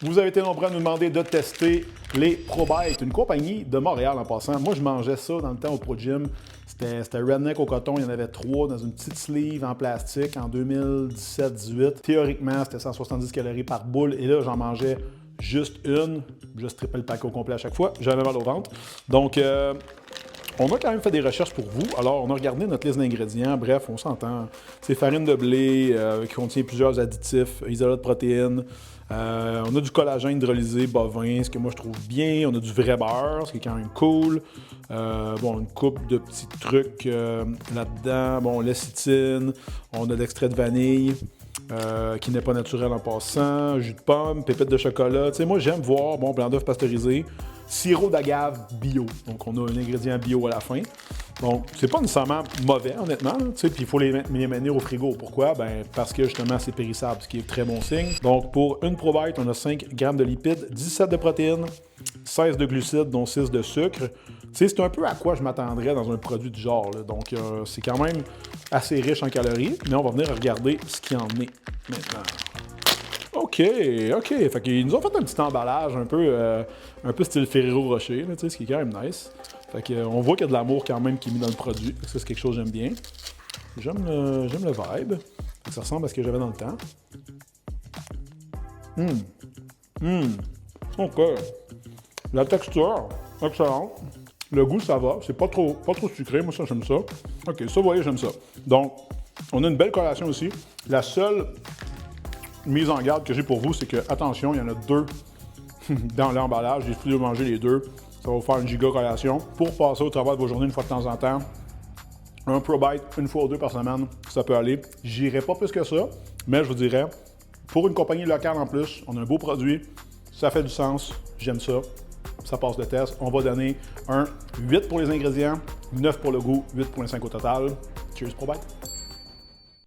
Vous avez été nombreux à nous demander de tester les ProBite, une compagnie de Montréal en passant. Moi, je mangeais ça dans le temps au Pro Gym. C'était Redneck au coton, il y en avait 3 dans une petite sleeve en plastique en 2017-18. Théoriquement, c'était 170 calories par boule et là, j'en mangeais juste une. Je strippais le pack au complet à chaque fois. J'avais mal au ventre. Donc, on a quand même fait des recherches pour vous. Alors, on a regardé notre liste d'ingrédients. Bref, on s'entend. C'est farine de blé qui contient plusieurs additifs, isolat de protéines. On a du collagène hydrolysé bovin, ce que moi je trouve bien. On a du vrai beurre, ce qui est quand même cool. Bon, une coupe de petits trucs là-dedans. Bon, lécithine. On a de l'extrait de vanille. Qui n'est pas naturel en passant, jus de pomme, pépites de chocolat. Tu sais, moi, j'aime voir, bon, blanc d'œuf pasteurisé, sirop d'agave bio. Donc, on a un ingrédient bio à la fin. Donc, c'est pas nécessairement mauvais, honnêtement. Tu sais, puis il faut les maintenir au frigo. Pourquoi? Ben, parce que, justement, c'est périssable, ce qui est très bon signe. Donc, pour une ProBite, on a 5 grammes de lipides, 17 de protéines, 16 de glucides, dont 6 de sucre. Tu sais, c'est un peu à quoi je m'attendrais dans un produit du genre, là. Donc, c'est quand même assez riche en calories, mais on va venir regarder ce qu'il en est maintenant. OK. Fait qu'ils nous ont fait un petit emballage un peu style Ferrero Rocher, là, ce qui est quand même nice. Fait qu'on voit qu'il y a de l'amour quand même qui est mis dans le produit. Ça, c'est quelque chose que j'aime bien. J'aime le vibe. Ça ressemble à ce que j'avais dans le temps. OK. La texture, excellente. Le goût, ça va. C'est pas trop sucré. Moi, ça, j'aime ça. OK, ça, vous voyez, j'aime ça. Donc, on a une belle collation aussi. La seule mise en garde que j'ai pour vous, c'est que, attention, il y en a 2 dans l'emballage. J'ai décidé de manger les 2. Ça va vous faire une giga collation. Pour passer au travail de vos journées une fois de temps en temps, un ProBite, une fois ou 2 par semaine, ça peut aller. J'irai pas plus que ça, mais je vous dirais, pour une compagnie locale en plus, on a un beau produit, ça fait du sens, j'aime ça. Ça passe le test. On va donner un 8 pour les ingrédients, 9 pour le goût, 8.5 au total. Cheers ProBite!